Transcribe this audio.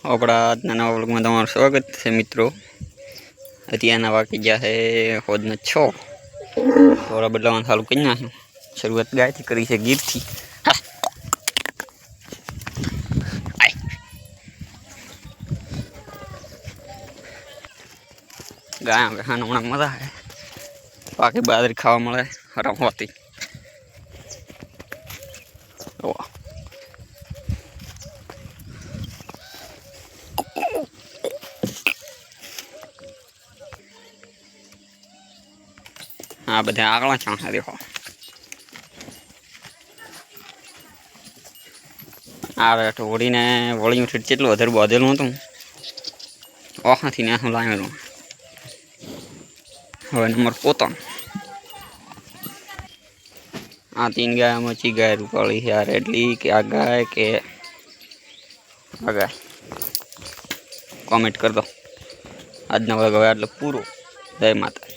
આપણા આજના નવા વ્લોગમાં તમારું સ્વાગત છે મિત્રો। અત્યારના વાગી ગયા છે હોદના 6। થોડા બદલાવાનું ચાલુ કરી નાખ્યું। શરૂઆત ગાયથી કરી છે, ગીરથી। ગાય બેહાનો હમણાં મજા છે, બાકી બાજરી ખાવા મળે રમવાથી। हाँ बधा आगला छा देखो आ वोड़ी ने वोड़ी चेटलू अधर बांधेलू हतुं ओखाथी ने हूँ लावेलू। हवे नंबर पोता आ 3 गाय मची गाय रूपाली है, आ रेडली के आ गाय के आ गाय कमेंट कर दो। आज ना व्लॉग हवे आटले पूरो। जय माता।